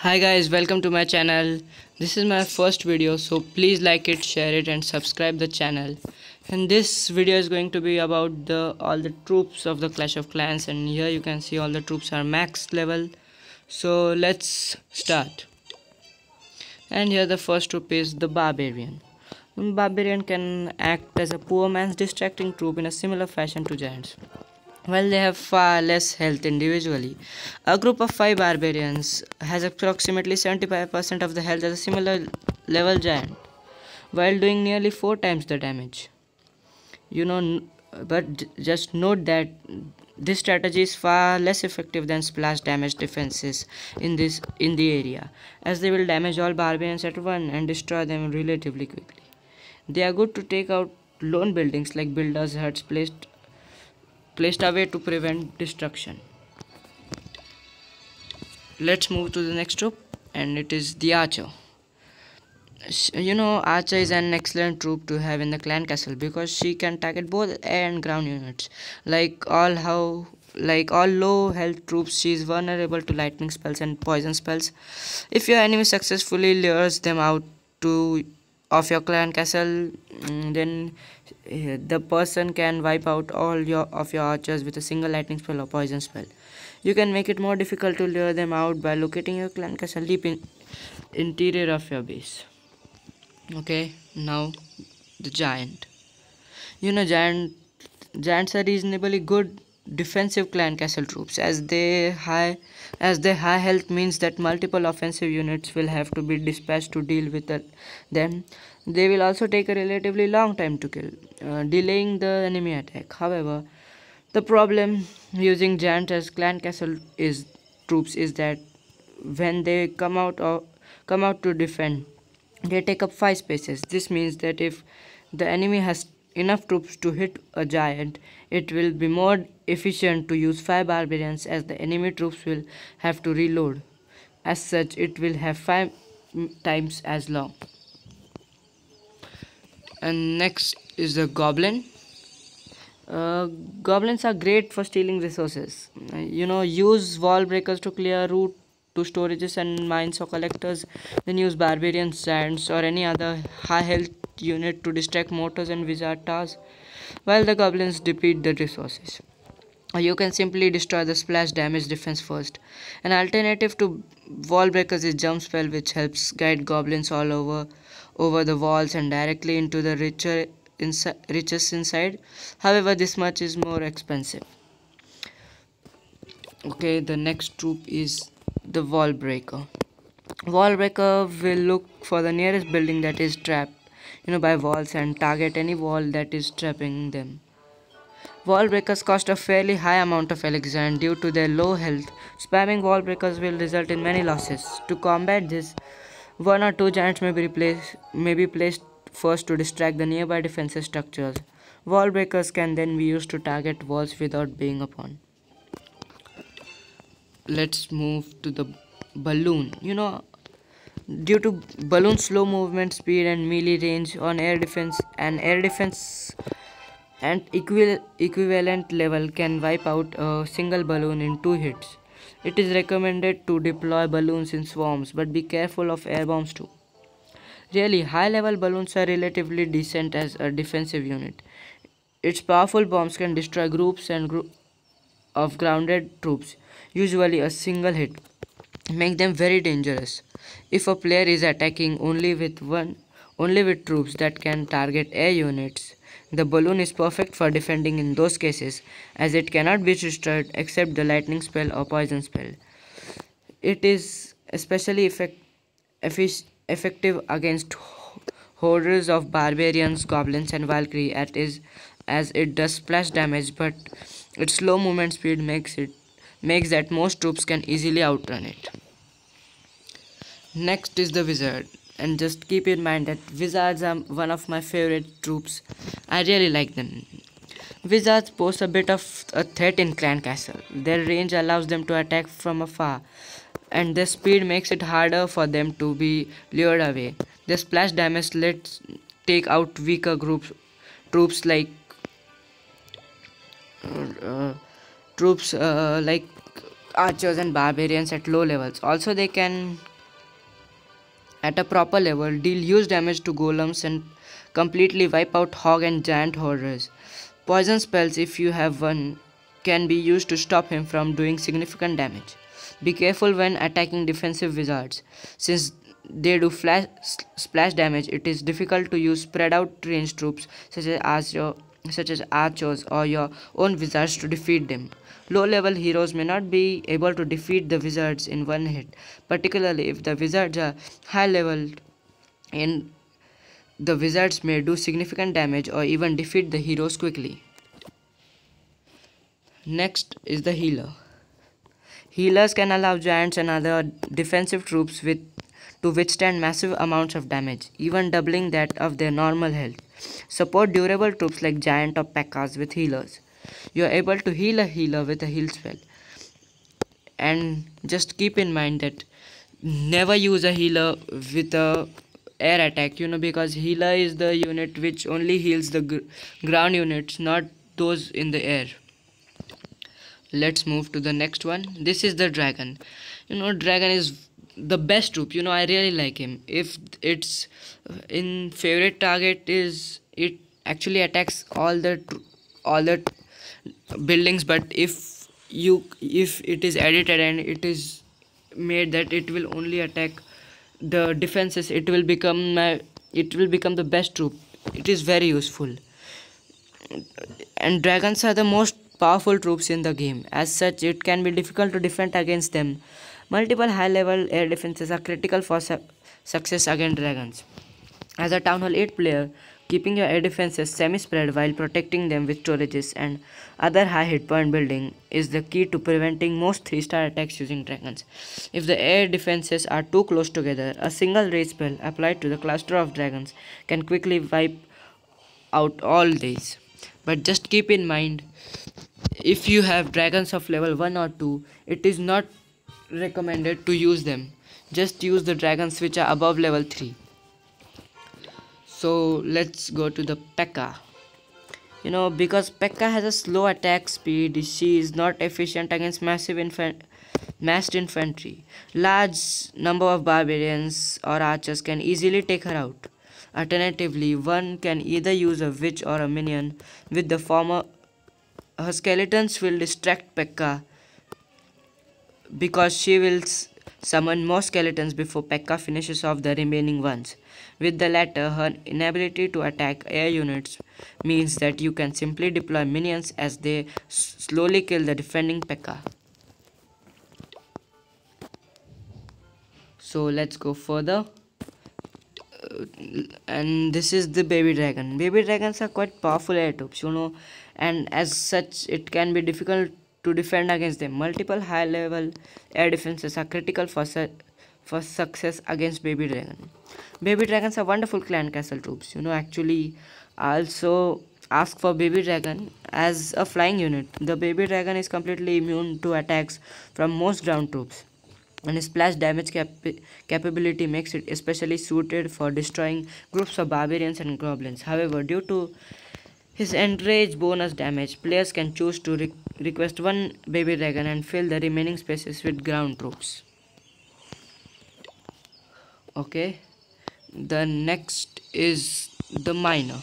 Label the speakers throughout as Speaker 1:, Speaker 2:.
Speaker 1: Hi guys, welcome to my channel. This is my first video, so please like it, share it and subscribe the channel. And this video is going to be about all the troops of the Clash of Clans, and here you can see all the troops are max level. So let's start. And here the first troop is the Barbarian. Barbarian can act as a poor man's distracting troop in a similar fashion to giants. While they have far less health individually, a group of 5 barbarians has approximately 75% of the health as a similar level giant, while doing nearly 4 times the damage. But just note that this strategy is far less effective than splash damage defenses in the area, as they will damage all barbarians at once and destroy them relatively quickly. They are good to take out lone buildings like builders' huts placed away to prevent destruction. Let's move to the next troop, and it is the Archer. Archer is an excellent troop to have in the clan castle because she can target both air and ground units. Like all low health troops, she is vulnerable to lightning spells and poison spells. If your enemy successfully lures them out to of your clan castle, then the person can wipe out all of your archers with a single lightning spell or poison spell. You can make it more difficult to lure them out by locating your clan castle deep in interior of your base. Okay, now the giant. Giants are reasonably good defensive clan castle troops, as their high health means that multiple offensive units will have to be dispatched to deal with them. They will also take a relatively long time to kill, delaying the enemy attack. However, the problem using giants as clan castle troops is that when they come out to defend, they take up 5 spaces. This means that if the enemy has enough troops to hit a giant, it will be more efficient to use 5 barbarians, as the enemy troops will have to reload. As such, it will have 5 times as long. And next is the Goblin. Goblins are great for stealing resources. Use wall breakers to clear route to storages and mines or collectors. Then use barbarians, giants, or any other high health unit to distract mortars and wizard towers, while the goblins deplete the resources. Or you can simply destroy the splash damage defense first. An alternative to wall breakers is jump spell, which helps guide goblins all over the walls and directly into the riches inside. However, this much is more expensive. Okay, the next troop is the wall breaker. Wall breaker will look for the nearest building that is trapped by walls and target any wall that is trapping them. Wall breakers cost a fairly high amount of elixir, and due to their low health, spamming wall breakers will result in many losses. To combat this, 1 or 2 giants may be placed first to distract the nearby defensive structures. Wall breakers can then be used to target walls without being upon. Let's move to the balloon. Due to balloon's slow movement speed and melee range on air defense and equivalent level can wipe out a single balloon in 2 hits. It is recommended to deploy balloons in swarms, but be careful of air bombs too. Really, high level balloons are relatively decent as a defensive unit. Its powerful bombs can destroy groups of grounded troops, usually a single hit, make them very dangerous. If a player is attacking only with troops that can target air units, the balloon is perfect for defending in those cases, as it cannot be destroyed except the lightning spell or poison spell. It is especially effective against hordes of barbarians, goblins and valkyrie, as it does splash damage, but its slow movement speed makes that most troops can easily outrun it. Next is the wizard, and just keep in mind that wizards are one of my favorite troops. I really like them. Wizards pose a bit of a threat in clan castle. Their range allows them to attack from afar, and their speed makes it harder for them to be lured away. Their splash damage lets take out weaker troops like troops like archers and barbarians at low levels. Also, they can At a proper level, deal huge damage to golems and completely wipe out hog and giant horrors. Poison spells, if you have one, can be used to stop him from doing significant damage. Be careful when attacking defensive wizards. Since they do splash damage, it is difficult to use spread out ranged troops such as archers or your own wizards to defeat them. Low level heroes may not be able to defeat the wizards in one hit, particularly if the wizards are high level, and the wizards may do significant damage or even defeat the heroes quickly. Next is the healer. Healers can allow giants and other defensive troops to withstand massive amounts of damage, even doubling that of their normal health. Support durable troops like giant or P.E.K.K.A.s with healers. You are able to heal a healer with a heal spell. And just keep in mind that never use a healer with a air attack, because healer is the unit which only heals the ground units, not those in the air. Let's move to the next one. This is the dragon. Dragon is the best troop. I really like him. If it's in favorite target, is it actually attacks all the buildings, but if it is edited and it is made that it will only attack the defenses, it will become the best troop. It is very useful, and dragons are the most powerful troops in the game. As such, it can be difficult to defend against them. Multiple high level air defenses are critical for success against dragons. As a Town Hall 8 player, keeping your air defenses semi-spread while protecting them with storages and other high hit point building is the key to preventing most 3-star attacks using dragons. If the air defenses are too close together, a single rage spell applied to the cluster of dragons can quickly wipe out all these. But just keep in mind, if you have dragons of level 1 or 2, it is not recommended to use them. Just use the dragons which are above level 3. So let's go to the P.E.K.K.A. Because P.E.K.K.A. has a slow attack speed, she is not efficient against massed infantry. Large number of barbarians or archers can easily take her out. Alternatively, one can either use a witch or a minion. With the former, her skeletons will distract P.E.K.K.A. because she will summon more skeletons before P.E.K.K.A. finishes off the remaining ones. With the latter, her inability to attack air units means that you can simply deploy minions as they slowly kill the defending P.E.K.K.A. So let's go further. And this is the baby dragon. Baby dragons are quite powerful air troops, and as such it can be difficult to defend against them. Multiple high level air defenses are critical for success against baby dragon. Baby dragons are wonderful clan castle troops. Actually, I also ask for baby dragon as a flying unit. The baby dragon is completely immune to attacks from most ground troops, and his splash damage capability makes it especially suited for destroying groups of barbarians and goblins. However, due to his enrage bonus damage, players can choose to request one baby dragon and fill the remaining spaces with ground troops. Okay, the next is the miner.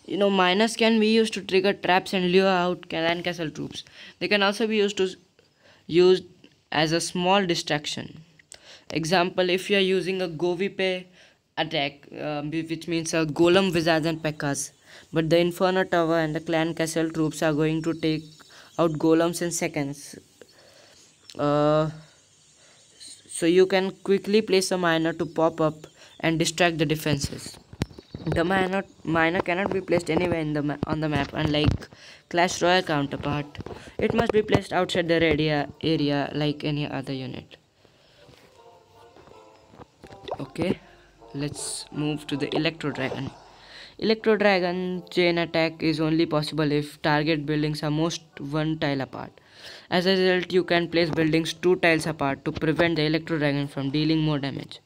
Speaker 1: Miners can be used to trigger traps and lure out clan castle troops. They can also be used as a small distraction. Example, if you are using a Govipe attack, which means a golem wizards and P.E.K.K.A.s, but the Inferno Tower and the clan castle troops are going to take out golems in seconds. So you can quickly place a miner to pop up and distract the defenses. The miner cannot be placed anywhere on the map, unlike Clash Royale counterpart. It must be placed outside the area like any other unit. Okay, let's move to the Electro Dragon. Electro Dragon chain attack is only possible if target buildings are most one tile apart. As a result, you can place buildings 2 tiles apart to prevent the Electro Dragon from dealing more damage.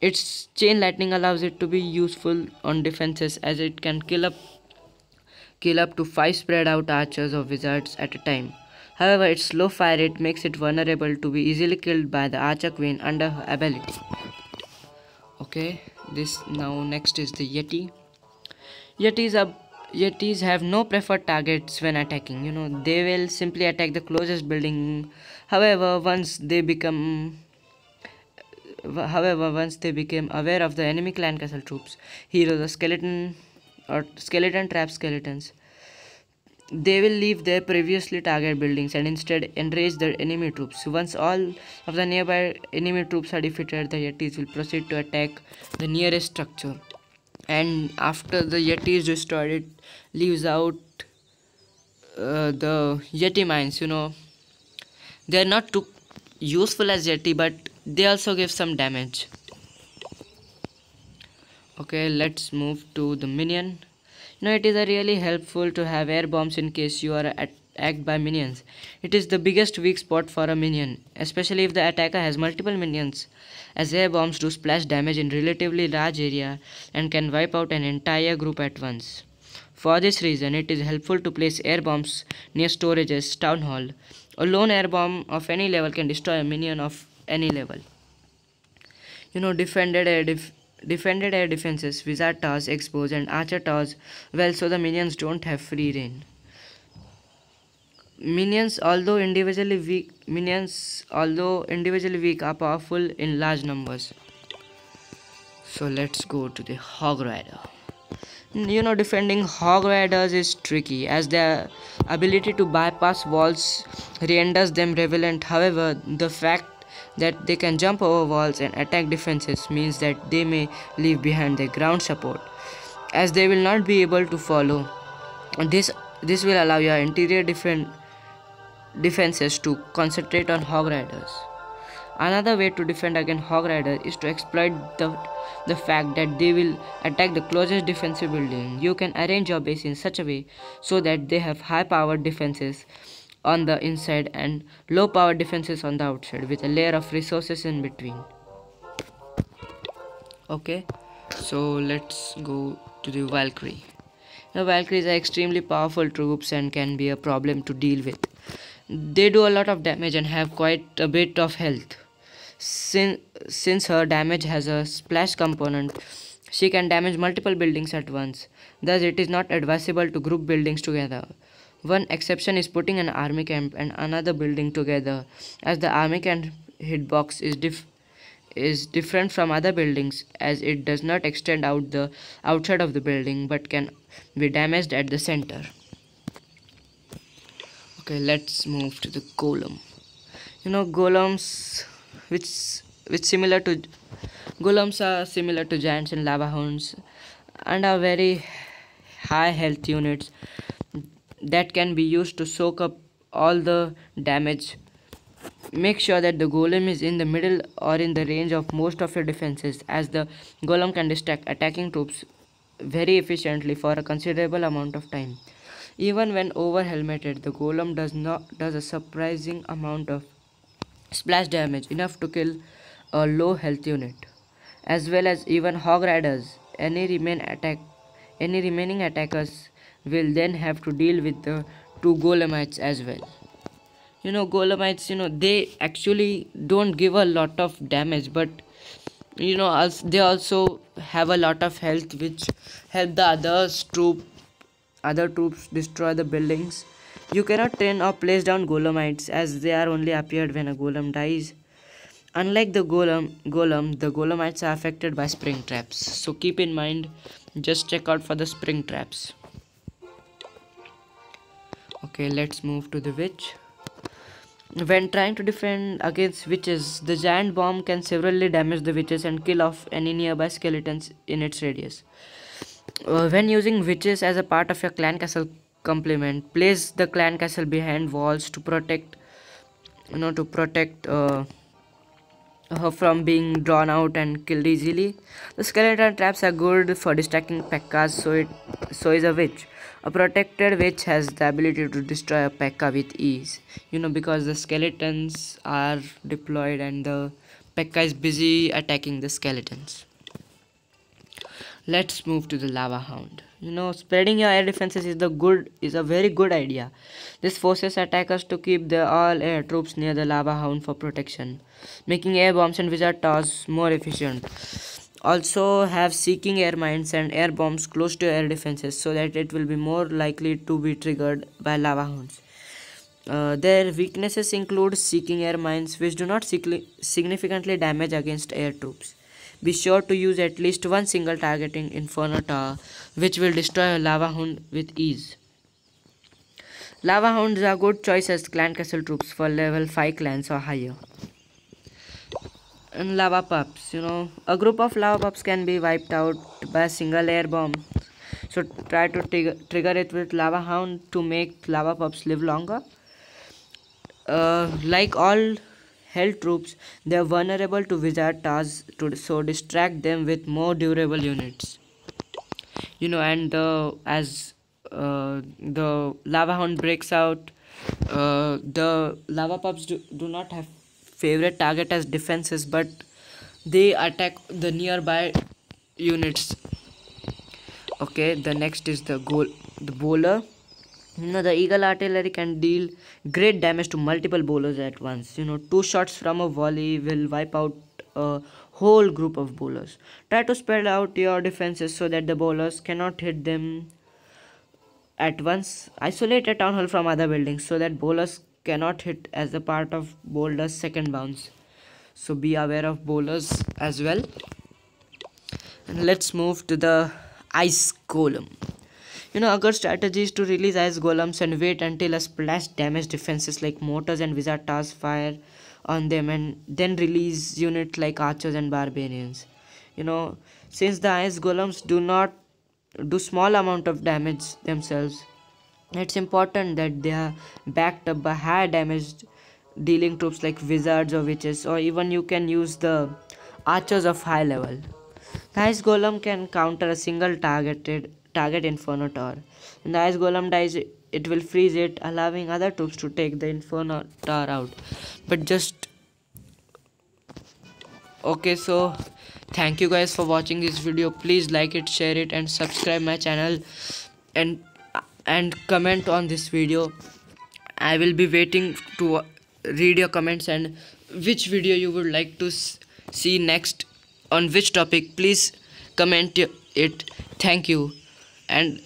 Speaker 1: Its chain lightning allows it to be useful on defenses, as it can kill up to 5 spread out archers or wizards at a time. However, its slow fire rate makes it vulnerable to be easily killed by the Archer Queen under her ability. Okay, this now next is the Yeti. Yetis are Yetis have no preferred targets when attacking. They will simply attack the closest building. However, once they became aware of the enemy clan castle troops, heroes, or skeleton trap skeletons, they will leave their previously target buildings and instead enrage the enemy troops. Once all of the nearby enemy troops are defeated, the Yetis will proceed to attack the nearest structure. And after the Yeti is destroyed, it leaves out the Yeti mines. They are not too useful as Yeti, but they also give some damage. Okay, let's move to the minion. It is a really helpful to have air bombs in case you are attacked by minions. It is the biggest weak spot for a minion, especially if the attacker has multiple minions, as air bombs do splash damage in relatively large area and can wipe out an entire group at once. For this reason, it is helpful to place air bombs near storages, town hall. A lone air bomb of any level can destroy a minion of any level. Defended air defenses, wizard towers, expos, and archer towers, well, so the minions don't have free reign. Minions, although individually weak, are powerful in large numbers. So let's go to the Hog Rider. Defending Hog Riders is tricky, as their ability to bypass walls renders them relevant. However, the fact that they can jump over walls and attack defenses means that they may leave behind their ground support, as they will not be able to follow. This will allow your interior defenses to concentrate on Hog Riders. Another way to defend against Hog Rider is to exploit the fact that they will attack the closest defensive building. You can arrange your base in such a way so that they have high powered defenses on the inside and low powered defenses on the outside, with a layer of resources in between. Okay, so let's go to the Valkyrie. The Valkyries are extremely powerful troops and can be a problem to deal with. They do a lot of damage and have quite a bit of health. Since her damage has a splash component, she can damage multiple buildings at once. Thus, it is not advisable to group buildings together. One exception is putting an army camp and another building together, as the army camp hitbox is different from other buildings, as it does not extend out the outside of the building but can be damaged at the center. Okay, let's move to the Golem. Golems, golems are similar to giants and lava hounds and are very high health units that can be used to soak up all the damage. Make sure that the golem is in the middle or in the range of most of your defenses, as the golem can distract attacking troops very efficiently for a considerable amount of time. Even when over helmeted, the golem does a surprising amount of splash damage, enough to kill a low health unit, as well as even Hog Riders. Any remaining attackers will then have to deal with the two Golemites as well. Golemites, they actually don't give a lot of damage, but they also have a lot of health, which help the other troops destroy the buildings. You cannot train or place down Golemites, as they are only appeared when a golem dies. Unlike the Golemites are affected by spring traps, so keep in mind, just check out for the spring traps. Okay, let's move to the Witch. When trying to defend against witches, the giant bomb can severely damage the witches and kill off any nearby skeletons in its radius. When using witches as a part of your clan castle complement, place the clan castle behind walls to protect her from being drawn out and killed easily. The skeleton traps are good for distracting P.E.K.K.A.s, so is a witch. A protected witch has the ability to destroy a P.E.K.K.A. with ease. Because the skeletons are deployed and the P.E.K.K.A. is busy attacking the skeletons. Let's move to the Lava Hound. Spreading your air defenses is a very good idea. This forces attackers to keep all air troops near the Lava Hound for protection, making air bombs and wizard towers more efficient. Also have seeking air mines and air bombs close to air defenses so that it will be more likely to be triggered by lava hounds. Their weaknesses include seeking air mines, which do not significantly damage against air troops. Be sure to use at least one single targeting Inferno Tower, which will destroy a lava hound with ease. Lava hounds are good choice as clan castle troops for level 5 clans or higher. And lava pups, a group of lava pups can be wiped out by a single air bomb. So try to trigger it with lava hound to make lava pups live longer. Like all hell troops, they are vulnerable to wizard towers, so distract them with more durable units. And as the lava hound breaks out, the lava pups do not have favorite target as defenses, but they attack the nearby units. Okay, the next is the bowler. The eagle artillery can deal great damage to multiple bowlers at once. Two shots from a volley will wipe out a whole group of bowlers. Try to spread out your defenses so that the bowlers cannot hit them at once. Isolate a town hall from other buildings so that bowlers cannot hit as a part of bowler's second bounce. So be aware of bowlers as well. And let's move to the ice golem. A good strategy is to release ice golems and wait until a splash damage defenses like mortars and wizard towers fire on them, and then release units like archers and barbarians. Since the ice golems do not do small amount of damage themselves, it's important that they are backed up by high damage dealing troops like wizards or witches, or even you can use the archers of high level. The ice golem can counter a single target Inferno Tower. When the ice golem dies, it will freeze it, allowing other troops to take the Inferno Tower out. But just okay, so thank you guys for watching this video. Please like it, share it, and subscribe my channel, and comment on this video. I will be waiting to read your comments and which video you would like to see next, on which topic. Please comment it. Thank you. And